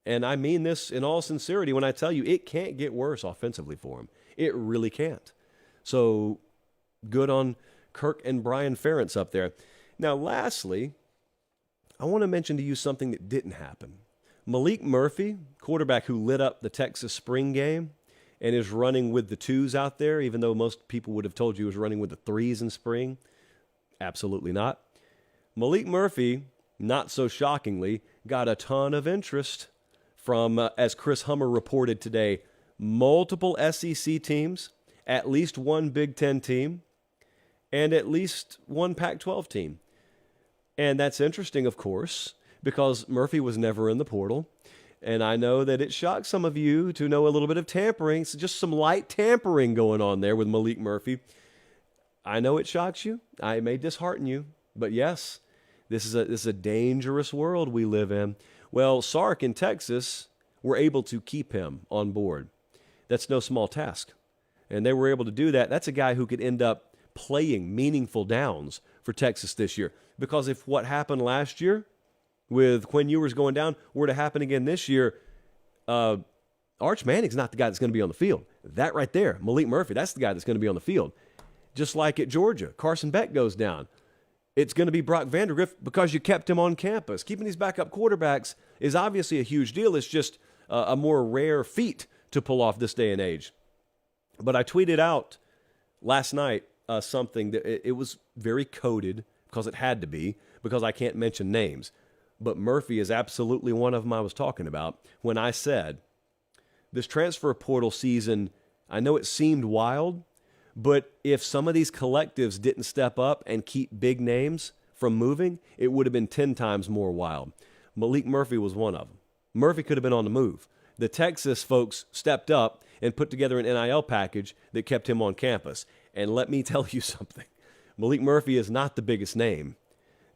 And I mean this in all sincerity when I tell you it can't get worse offensively for him. It really can't. So good on Kirk and Brian Ferentz up there. Now, lastly, I want to mention to you something that didn't happen. Maalik Murphy, quarterback who lit up the Texas spring game and is running with the 2s out there, even though most people would have told you he was running with the 3s in spring. Absolutely not. Maalik Murphy, not so shockingly, got a ton of interest from, as Chris Hummer reported today, multiple SEC teams, at least one Big Ten team, and at least one Pac-12 team. And that's interesting, of course, because Murphy was never in the portal. And I know that it shocks some of you to know a little bit of tampering. So just some light tampering going on there with Maalik Murphy. I know it shocks you. I may dishearten you. But yes, this is a dangerous world we live in. Well, Sark in Texas were able to keep him on board. That's no small task. And they were able to do that. That's a guy who could end up playing meaningful downs for Texas this year. Because if what happened last year with Quinn Ewers going down were to happen again this year, Arch Manning's not the guy that's going to be on the field. That right there, Maalik Murphy, that's the guy that's going to be on the field. Just like at Georgia, Carson Beck goes down. It's going to be Brock Vandagriff because you kept him on campus. Keeping these backup quarterbacks is obviously a huge deal. It's just a more rare feat to pull off this day and age. But I tweeted out last night something that it was very coded because it had to be, because I can't mention names. But Murphy is absolutely one of them I was talking about when I said this transfer portal season, I know it seemed wild, but if some of these collectives didn't step up and keep big names from moving, it would have been 10 times more wild. Maalik Murphy was one of them. Murphy could have been on the move. The Texas folks stepped up and put together an NIL package that kept him on campus. And let me tell you something. Maalik Murphy is not the biggest name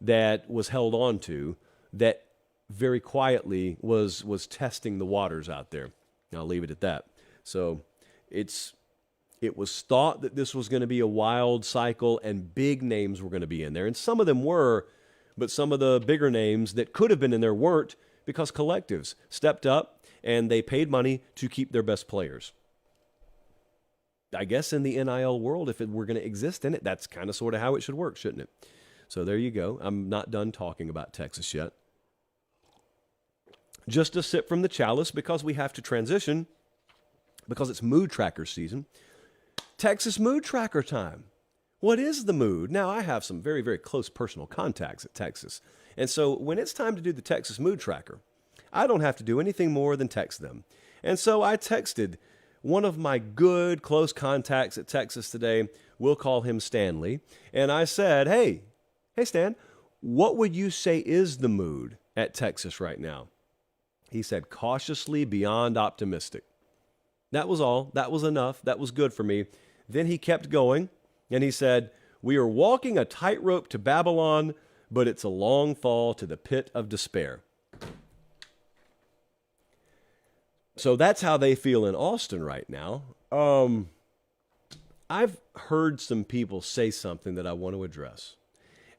that was held on to that very quietly was testing the waters out there. I'll leave it at that. So it was thought that this was going to be a wild cycle and big names were going to be in there. And some of them were, but some of the bigger names that could have been in there weren't because collectives stepped up and they paid money to keep their best players. I guess in the NIL world, if it were going to exist in it, that's kind of sort of how it should work, shouldn't it? So there you go. I'm not done talking about Texas yet. Just a sip from the chalice because we have to transition because it's mood tracker season. Texas mood tracker time. What is the mood? Now, I have some very, very close personal contacts at Texas. And so when it's time to do the Texas mood tracker, I don't have to do anything more than text them. And so I texted one of my good close contacts at Texas today. We'll call him Stanley. And I said, hey Stan, what would you say is the mood at Texas right now? He said, cautiously beyond optimistic. That was all. That was enough. That was good for me. Then he kept going, and he said, we are walking a tightrope to Babylon, but it's a long fall to the pit of despair. So that's how they feel in Austin right now. I've heard some people say something that I want to address,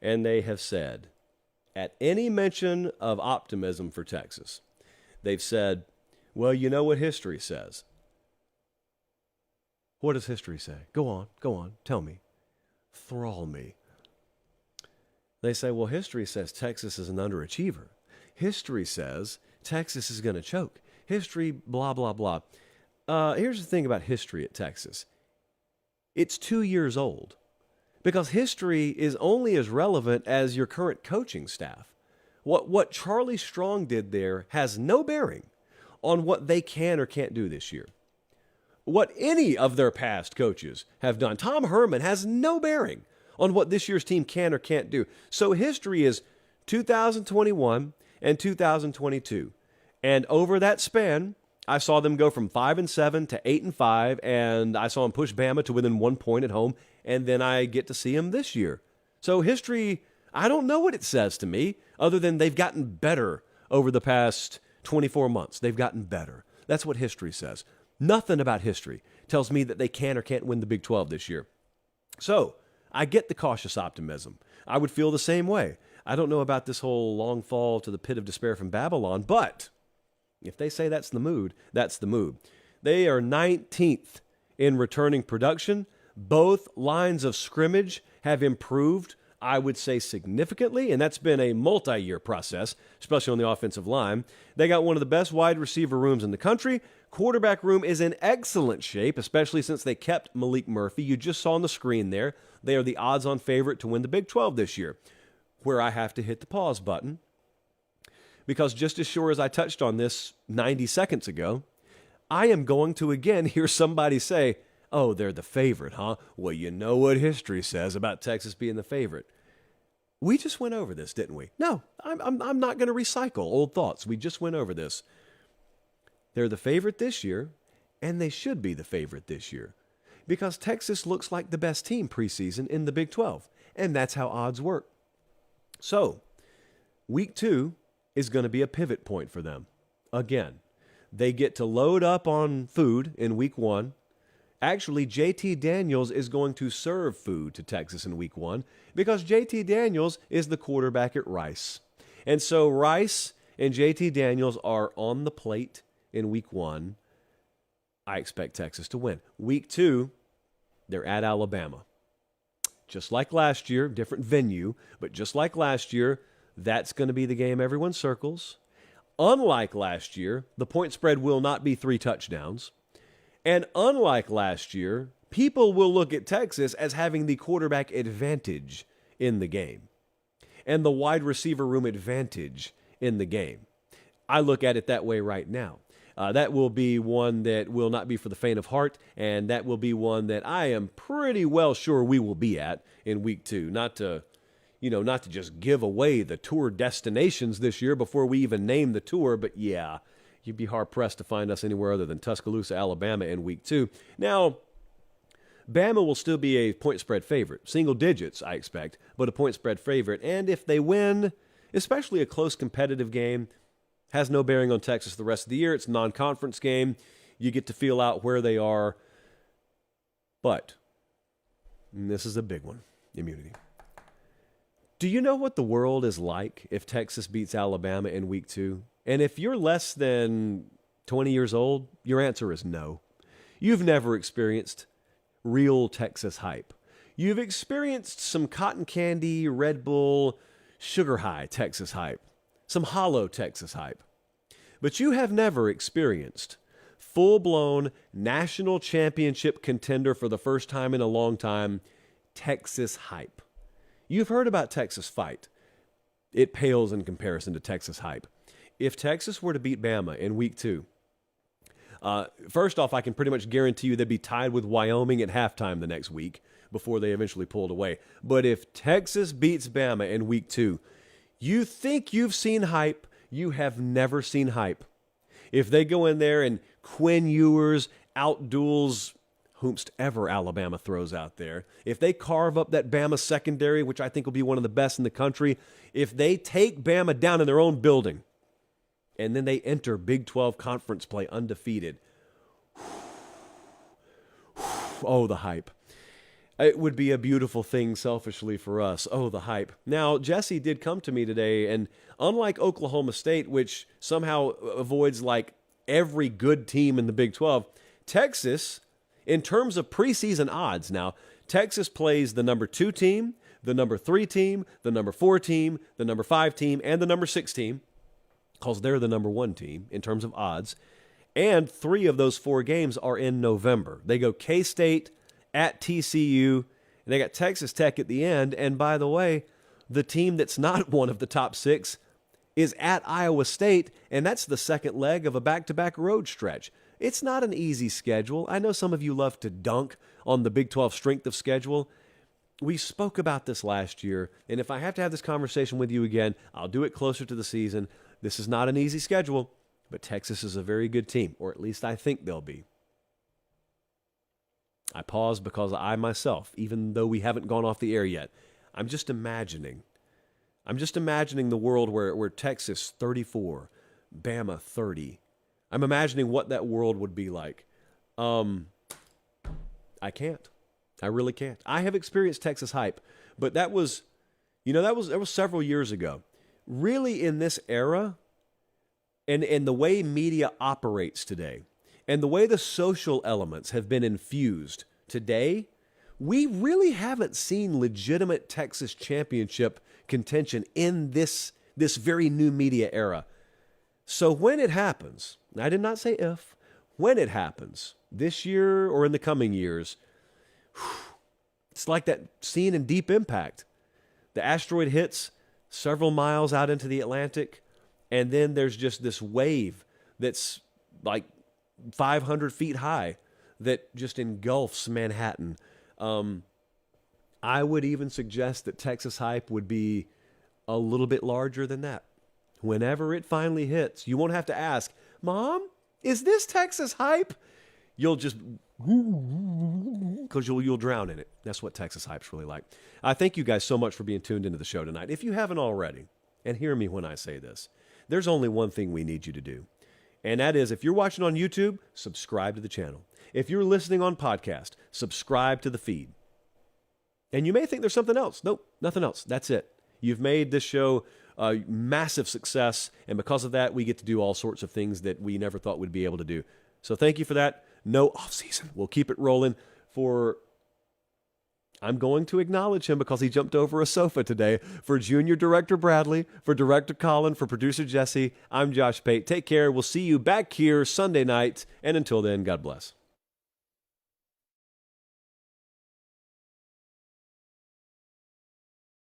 and they have said, at any mention of optimism for Texas, they've said, well, you know what history says. What does history say? Go on, tell me. Thrall me. They say, well, history says Texas is an underachiever. History says Texas is going to choke. History, blah, blah, blah. Here's the thing about history at Texas. It's 2 years old because history is only as relevant as your current coaching staff. What Charlie Strong did there has no bearing on what they can or can't do this year. What any of their past coaches have done. Tom Herman has no bearing on what this year's team can or can't do. So history is 2021 and 2022. And over that span, I saw them go from 5-7 to 8-5, and I saw them push Bama to within 1 point at home, and then I get to see them this year. So history, I don't know what it says to me, other than they've gotten better over the past 24 months. They've gotten better. That's what history says. Nothing about history tells me that they can or can't win the Big 12 this year. So I get the cautious optimism. I would feel the same way. I don't know about this whole long fall to the pit of despair from Babylon, but if they say that's the mood, that's the mood. They are 19th in returning production. Both lines of scrimmage have improved, I would say, significantly, and that's been a multi-year process, especially on the offensive line. They got one of the best wide receiver rooms in the country. Quarterback room is in excellent shape, especially since they kept Maalik Murphy. You just saw on the screen there, they are the odds-on favorite to win the Big 12 this year, where I have to hit the pause button. Because just as sure as I touched on this 90 seconds ago, I am going to again hear somebody say, oh, they're the favorite, huh? Well, you know what history says about Texas being the favorite. We just went over this, didn't we? No, I'm not going to recycle old thoughts. We just went over this. They're the favorite this year, and they should be the favorite this year because Texas looks like the best team preseason in the Big 12, and that's how odds work. So, week 2 is going to be a pivot point for them. Again, They get to load up on food in week 1. Actually, JT Daniels is going to serve food to Texas in week 1 because JT Daniels is the quarterback at Rice. And so Rice and JT Daniels are on the plate in week 1. I expect Texas to win. Week 2, they're at Alabama. Just like last year, different venue, but just like last year, that's going to be the game everyone circles. Unlike last year, the point spread will not be 3 touchdowns. And unlike last year, people will look at Texas as having the quarterback advantage in the game and the wide receiver room advantage in the game. I look at it that way right now. That will be one that will not be for the faint of heart, and that will be one that I am pretty well sure we will be at in week 2. Not to just give away the tour destinations this year before we even name the tour, but yeah, you'd be hard-pressed to find us anywhere other than Tuscaloosa, Alabama in week 2. Now, Bama will still be a point spread favorite. Single digits, I expect, but a point spread favorite. And if they win, especially a close competitive game, has no bearing on Texas the rest of the year. It's a non-conference game. You get to feel out where they are. But, and this is a big one, immunity. Do you know what the world is like if Texas beats Alabama in week 2? And if you're less than 20 years old, your answer is no. You've never experienced real Texas hype. You've experienced some cotton candy, Red Bull, sugar high Texas hype. Some hollow Texas hype. But you have never experienced full-blown national championship contender for the first time in a long time, Texas hype. You've heard about Texas fight. It pales in comparison to Texas hype. If Texas were to beat Bama in week 2, first off, I can pretty much guarantee you they'd be tied with Wyoming at halftime the next week before they eventually pulled away. But if Texas beats Bama in week 2, you think you've seen hype, you have never seen hype. If they go in there and Quinn Ewers outduels whomst ever Alabama throws out there, if they carve up that Bama secondary, which I think will be one of the best in the country, if they take Bama down in their own building, and then they enter Big 12 conference play undefeated, oh, the hype. It would be a beautiful thing selfishly for us. Oh, the hype. Now, Jesse did come to me today, and unlike Oklahoma State, which somehow avoids like every good team in the Big 12, Texas, in terms of preseason odds now, Texas plays the number 2 team, the number 3 team, the number 4 team, the number 5 team, and the number 6 team, because they're the number 1 team in terms of odds. And 3 of those 4 games are in November. They go K-State, at TCU, and they got Texas Tech at the end. And by the way, the team that's not one of the top 6 is at Iowa State, and that's the second leg of a back-to-back road stretch. It's not an easy schedule. I know some of you love to dunk on the Big 12 strength of schedule. We spoke about this last year, and if I have to have this conversation with you again, I'll do it closer to the season. This is not an easy schedule, but Texas is a very good team, or at least I think they'll be. I pause because I myself, even though we haven't gone off the air yet, I'm just imagining the world where Texas 34, Bama 30. I'm imagining what that world would be like. I can't. I really can't. I have experienced Texas hype, but that was several years ago. Really, in this era, and the way media operates today, and the way the social elements have been infused today, we really haven't seen legitimate Texas championship contention in this very new media era. So when it happens, I did not say if, when it happens, this year or in the coming years, it's like that scene in Deep Impact. The asteroid hits several miles out into the Atlantic, and then there's just this wave that's like 500 feet high that just engulfs Manhattan. I would even suggest that Texas hype would be a little bit larger than that. Whenever it finally hits, you won't have to ask, Mom, is this Texas hype? You'll just, because you'll drown in it. That's what Texas hype's really like. I thank you guys so much for being tuned into the show tonight. If you haven't already, and hear me when I say this, there's only one thing we need you to do. And that is, if you're watching on YouTube, subscribe to the channel. If you're listening on podcast, subscribe to the feed. And you may think there's something else. Nope, nothing else. That's it. You've made this show a massive success, and because of that, we get to do all sorts of things that we never thought we'd be able to do. So thank you for that. No off season. We'll keep it rolling for... I'm going to acknowledge him because he jumped over a sofa today. For Junior Director Bradley, for Director Colin, for Producer Jesse, I'm Josh Pate. Take care. We'll see you back here Sunday night. And until then, God bless.